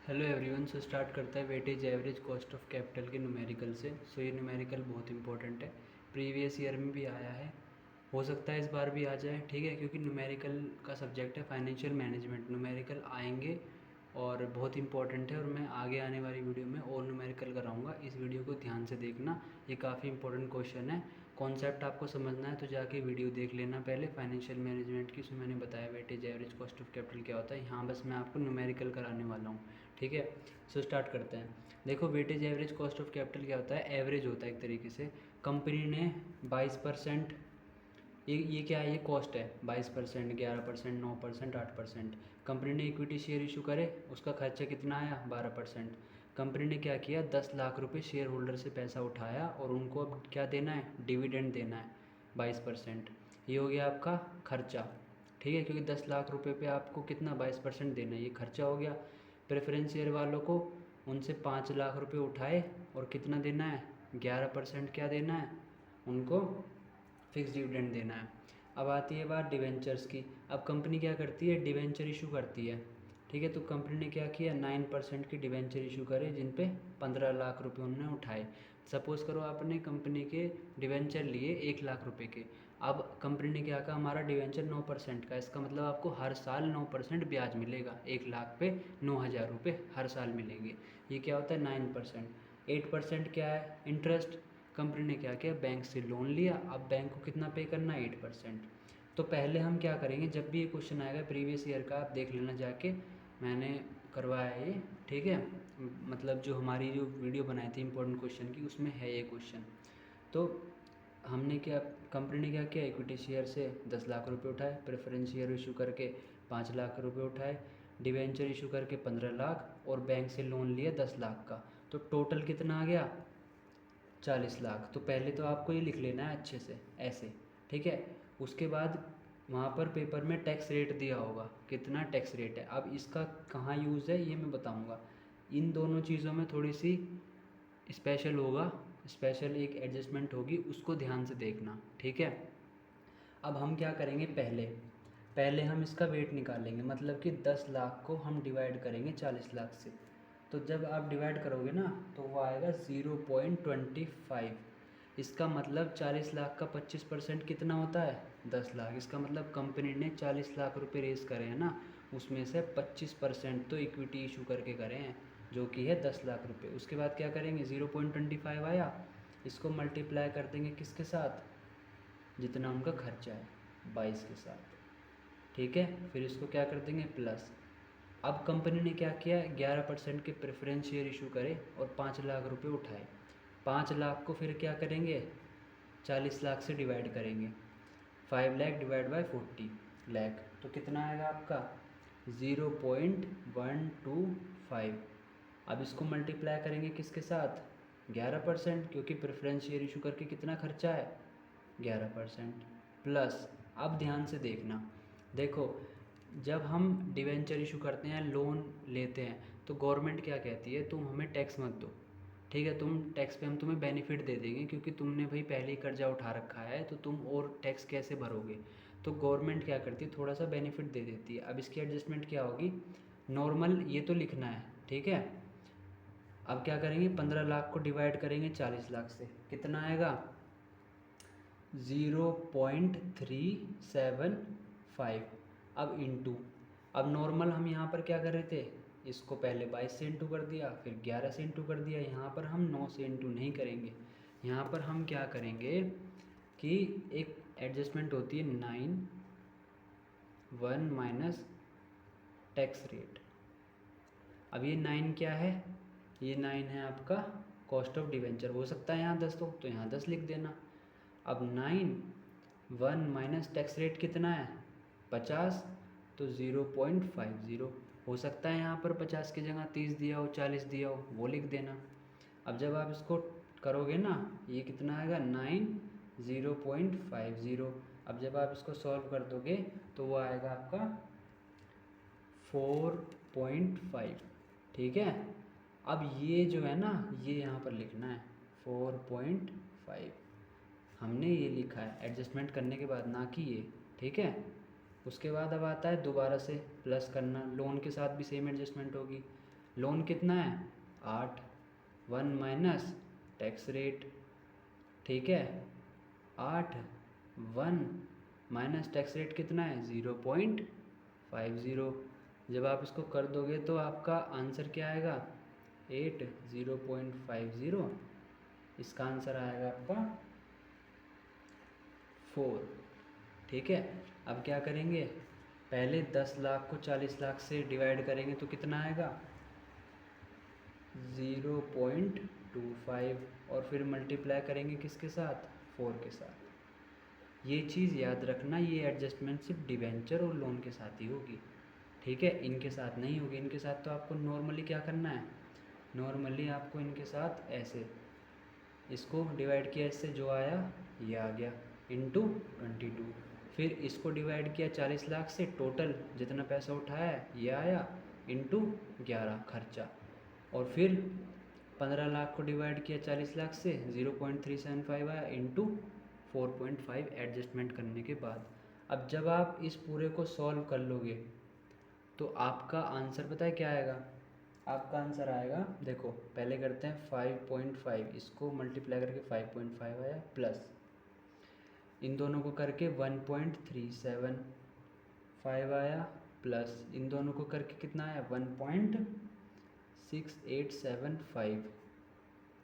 Hello everyone. So start करता है weightage average cost of capital के न्यूमेरिकल से। सो ये न्यूमेरिकल बहुत इंपॉर्टेंट है, प्रीवियस ईयर में भी आया है, हो सकता है इस बार भी आ जाए, ठीक है, क्योंकि न्यूमेरिकल का सब्जेक्ट है फाइनेंशियल मैनेजमेंट। न्यूमेरिकल आएंगे और बहुत इंपॉर्टेंट है, और मैं आगे आने वाली वीडियो में और न्यूमेरिकल कराऊंगा। इस वीडियो को ध्यान से देखना, ये काफ़ी इंपॉर्टेंट क्वेश्चन है। कॉन्सेप्ट आपको समझना है तो जाके वीडियो देख लेना पहले फाइनेंशियल मैनेजमेंट की। उसमें मैंने बताया weightage average cost of capital क्या होता है। यहाँ बस मैं आपको न्यूमेरिकल कराने वाला हूँ, ठीक है। सो स्टार्ट करते हैं। देखो, weightage average cost of capital क्या होता है? एवरेज होता है एक तरीके से। कंपनी ने 22%, ये क्या है? ये कॉस्ट है। 22%, 11%, 9%, 8%। कंपनी ने इक्विटी शेयर इशू करे, उसका खर्चा कितना आया? 12%। कंपनी ने क्या किया? 10 लाख रुपए शेयर होल्डर से पैसा उठाया और उनको अब क्या देना है? डिविडेंड देना है 22%। ये हो गया आपका खर्चा, ठीक है, क्योंकि 10 लाख रुपए पे आपको कितना? 22% देना है, ये खर्चा हो गया। प्रेफरेंस शेयर वालों को उनसे 5 लाख रुपए उठाए और कितना देना है? 11% क्या देना है उनको? फिक्स डिविडेंड देना है। अब आती है बात डिवेंचर्स की। अब कंपनी क्या करती है? डिवेंचर इशू करती है, ठीक है। तो कंपनी ने क्या किया? 9% की डिवेंचर इशू करे, जिन पे 15 लाख रुपए उन्होंने उठाए। सपोज़ करो आपने कंपनी के डिवेंचर लिए 1 लाख रुपए के। अब कंपनी ने क्या कहा? हमारा डिवेंचर 9% का, इसका मतलब आपको हर साल 9% ब्याज मिलेगा। 1 लाख पे 9,000 रुपये हर साल मिलेंगे। ये क्या होता है? 9%। 8% क्या है? इंटरेस्ट। कंपनी ने क्या किया? बैंक से लोन लिया, अब बैंक को कितना पे करना है? 8%। तो पहले हम क्या करेंगे, जब भी ये क्वेश्चन आएगा प्रीवियस ईयर का, आप देख लेना जाके, मैंने करवाया है ये, ठीक है। मतलब जो हमारी जो वीडियो बनाई थी इंपॉर्टेंट क्वेश्चन की, उसमें है ये क्वेश्चन। तो हमने क्या, कंपनी ने क्या किया? इक्विटी शेयर से 10 लाख रुपए उठाए, प्रेफरेंस शेयर इशू करके 5 लाख रुपए उठाए, डिवेंचर इशू करके 15 लाख, और बैंक से लोन लिया 10 लाख का। तो टोटल कितना आ गया? 40 लाख। तो पहले तो आपको ये लिख लेना है अच्छे से ऐसे, ठीक है। उसके बाद वहाँ पर पेपर में टैक्स रेट दिया होगा, कितना टैक्स रेट है। अब इसका कहाँ यूज़ है ये मैं बताऊँगा। इन दोनों चीज़ों में थोड़ी सी स्पेशल होगा, स्पेशल एक एडजस्टमेंट होगी, उसको ध्यान से देखना, ठीक है। अब हम क्या करेंगे? पहले पहले हम इसका वेट निकालेंगे, मतलब कि 10 लाख को हम डिवाइड करेंगे 40 लाख से। तो जब आप डिवाइड करोगे ना, तो वो आएगा 0.25। इसका मतलब 40 लाख का 25% कितना होता है? 10 लाख। इसका मतलब कंपनी ने 40 लाख रुपए रेस करे हैं ना, उसमें से 25% तो इक्विटी इशू करके करे हैं, जो कि है 10 लाख रुपए। उसके बाद क्या करेंगे? 0.25 आया, इसको मल्टीप्लाई कर देंगे किसके साथ? जितना उनका खर्चा है, 22 के साथ, ठीक है। फिर इसको क्या कर देंगे? प्लस। अब कंपनी ने क्या किया? 11% के प्रेफरेंस शेयर इशू करे और 5 लाख रुपए उठाए। 5 लाख को फिर क्या करेंगे? 40 लाख से डिवाइड करेंगे। 5 लाख डिवाइड बाई 40 लाख, तो कितना आएगा आपका? 0.125। अब इसको मल्टीप्लाई करेंगे किसके साथ? 11%, क्योंकि प्रेफरेंस शेयर इशू करके कितना खर्चा है? 11%। प्लस, अब ध्यान से देखना, देखो, जब हम डिवेंचर इशू करते हैं, लोन लेते हैं, तो गवर्नमेंट क्या कहती है? तुम हमें टैक्स मत दो, ठीक है, तुम टैक्स पे हम तुम्हें बेनिफिट दे देंगे, क्योंकि तुमने भाई पहले ही कर्जा उठा रखा है, तो तुम और टैक्स कैसे भरोगे? तो गवर्नमेंट क्या करती है? थोड़ा सा बेनिफिट दे देती है। अब इसकी एडजस्टमेंट क्या होगी? नॉर्मल ये तो लिखना है, ठीक है। अब क्या करेंगे? 15 लाख को डिवाइड करेंगे 40 लाख से, कितना आएगा? 0.375। अब इंटू, अब नॉर्मल हम यहाँ पर क्या कर रहे थे? इसको पहले 22 से इंटू कर दिया, फिर 11 से इंटू कर दिया। यहाँ पर हम 9 से इंटू नहीं करेंगे, यहाँ पर हम क्या करेंगे कि एक एडजस्टमेंट होती है 9(1) माइनस टैक्स रेट। अब ये 9 क्या है? ये 9 है आपका कॉस्ट ऑफ डिवेंचर। हो सकता है यहाँ 10 तो यहाँ 10 लिख देना। अब 9(1) माइनस टैक्स रेट कितना है? 50, तो 0.50। हो सकता है यहाँ पर 50 की जगह 30 दिया हो, 40 दिया हो, वो लिख देना। अब जब आप इसको करोगे ना, ये कितना आएगा? 0.50। अब जब आप इसको सॉल्व कर दोगे तो वो आएगा आपका 4.5, ठीक है। अब ये जो है ना, ये यहाँ पर लिखना है 4.5, हमने ये लिखा है एडजस्टमेंट करने के बाद, ना कि ये, ठीक है। उसके बाद अब आता है दोबारा से प्लस करना, लोन के साथ भी सेम एडजस्टमेंट होगी। लोन कितना है 8, 1 माइनस टैक्स रेट, ठीक है 8, 1 माइनस टैक्स रेट कितना है 0.50। जब आप इसको कर दोगे तो आपका आंसर क्या आएगा 8, 0.50, इसका आंसर आएगा आपका 4, ठीक है। अब क्या करेंगे, पहले 10 लाख को 40 लाख से डिवाइड करेंगे तो कितना आएगा 0.25, और फिर मल्टीप्लाई करेंगे किसके साथ 4 के साथ। ये चीज़ याद रखना, ये एडजस्टमेंट सिर्फ डिवेंचर और लोन के साथ ही होगी, ठीक है, इनके साथ नहीं होगी। इनके साथ तो आपको नॉर्मली क्या करना है, नॉर्मली आपको इनके साथ ऐसे इसको डिवाइड किया, इससे जो आया ये आ गया इंटू 22, फिर इसको डिवाइड किया 40 लाख से, टोटल जितना पैसा उठाया है ये आया इंटू 11 खर्चा, और फिर 15 लाख को डिवाइड किया 40 लाख से 0.375 आया इंटू 4.5 एडजस्टमेंट करने के बाद। अब जब आप इस पूरे को सॉल्व कर लोगे तो आपका आंसर पता है क्या आएगा, आपका आंसर आएगा, देखो पहले करते हैं 5.5, इसको मल्टीप्लाई करके 5.5 आया, प्लस इन दोनों को करके 1.375 आया, प्लस इन दोनों को करके कितना आया 1.6875,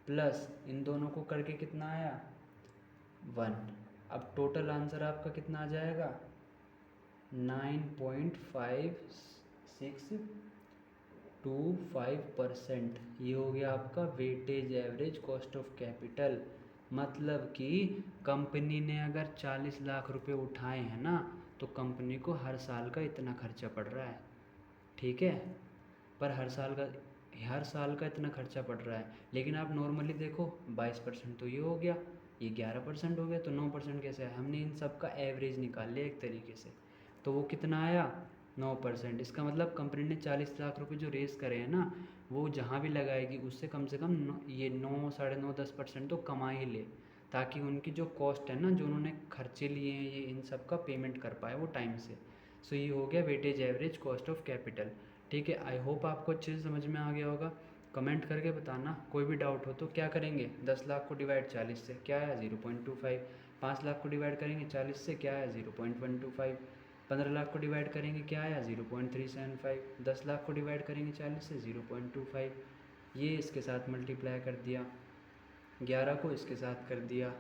प्लस इन दोनों को करके कितना आया 1। अब टोटल आंसर आपका कितना आ जाएगा 9.5625%। ये हो गया आपका weightage average cost of capital. मतलब कि कंपनी ने अगर 40 लाख रुपए उठाए हैं ना, तो कंपनी को हर साल का इतना खर्चा पड़ रहा है, ठीक है, पर हर साल का इतना खर्चा पड़ रहा है। लेकिन आप नॉर्मली देखो 22% तो ये हो गया, ये 11% हो गया, तो 9% कैसे आया, हमने इन सब का एवरेज निकाल लिया एक तरीके से, तो वो कितना आया 9%। इसका मतलब कंपनी ने 40 लाख रुपए जो रेस करे हैं ना, वो जहाँ भी लगाएगी उससे कम से कम ये 9, 9.5, 10% तो कमा ही ले, ताकि उनकी जो कॉस्ट है ना, जो उन्होंने खर्चे लिए हैं ये इन सब का पेमेंट कर पाए वो टाइम से। सो ये हो गया weightage average cost of capital, ठीक है। आई होप आपको अच्छे से समझ में आ गया होगा। कमेंट करके बताना, कोई भी डाउट हो तो। क्या करेंगे 10 लाख को डिवाइड 40 से, क्या आया 0.25, 5 लाख को डिवाइड करेंगे 40 से, क्या आया 0.125, 15 लाख को डिवाइड करेंगे क्या आया 0.375, 10 लाख को डिवाइड करेंगे 40 से 0.25, ये इसके साथ मल्टीप्लाई कर दिया, 11 को इसके साथ कर दिया,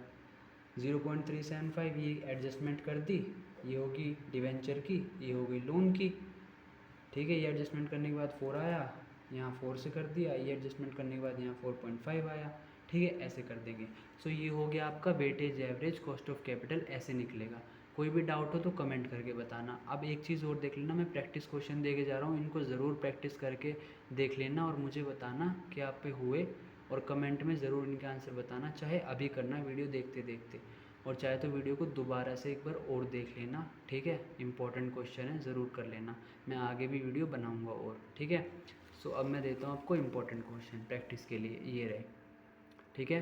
0.375 ये एडजस्टमेंट कर दी, ये होगी डिवेंचर की, ये होगी लोन की, ठीक है। ये एडजस्टमेंट करने के बाद 4 आया, यहाँ 4 से कर दिया, ये एडजस्टमेंट करने के बाद यहाँ 4.5 आया, ठीक है, ऐसे कर देंगे। सो ये हो गया आपका weightage average cost of capital, ऐसे निकलेगा। कोई भी डाउट हो तो कमेंट करके बताना। अब एक चीज़ और देख लेना, मैं प्रैक्टिस क्वेश्चन दे के जा रहा हूँ, इनको ज़रूर प्रैक्टिस करके देख लेना और मुझे बताना कि आप पे हुए, और कमेंट में ज़रूर इनके आंसर बताना, चाहे अभी करना वीडियो देखते देखते, और चाहे तो वीडियो को दोबारा से एक बार और देख लेना, ठीक है। इंपॉर्टेंट क्वेश्चन है, ज़रूर कर लेना, मैं आगे भी वीडियो बनाऊंगा और, ठीक है। सो अब मैं देता हूँ आपको इंपॉर्टेंट क्वेश्चन प्रैक्टिस के लिए, ये रहे, ठीक है।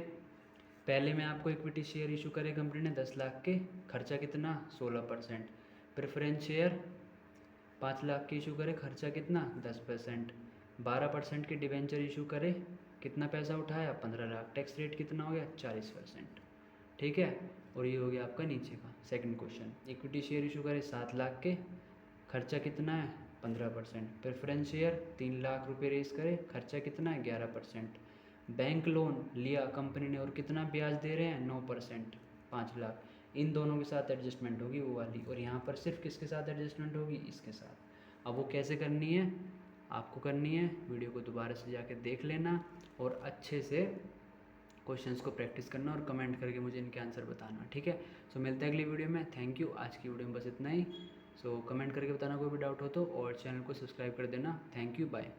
पहले मैं आपको इक्विटी शेयर इशू करे कंपनी ने 10 लाख के, खर्चा कितना 16%। प्रेफरेंस शेयर 5 लाख के इशू करे, खर्चा कितना 10%। 12% के डिवेंचर इशू करे, कितना पैसा उठाया 15 लाख, टैक्स रेट कितना हो गया 40%, ठीक है। और ये हो गया आपका नीचे का second question. Equity share issue करे 7 लाख के, खर्चा कितना है 15%। प्रेफरेंस शेयर 3 लाख रुपए रेस करे, खर्चा कितना है 11%। बैंक लोन लिया कंपनी ने और कितना ब्याज दे रहे हैं 9%, 5 लाख। इन दोनों के साथ एडजस्टमेंट होगी वो वाली, और यहाँ पर सिर्फ किसके साथ एडजस्टमेंट होगी, इसके साथ। अब वो कैसे करनी है आपको करनी है, वीडियो को दोबारा से जाके देख लेना और अच्छे से क्वेश्चंस को प्रैक्टिस करना और कमेंट करके मुझे इनके आंसर बताना, ठीक है। सो मिलते हैं अगली वीडियो में। थैंक यू, आज की वीडियो में बस इतना ही। सो कमेंट करके बताना कोई भी डाउट हो तो, और चैनल को सब्सक्राइब कर देना। Thank you, bye.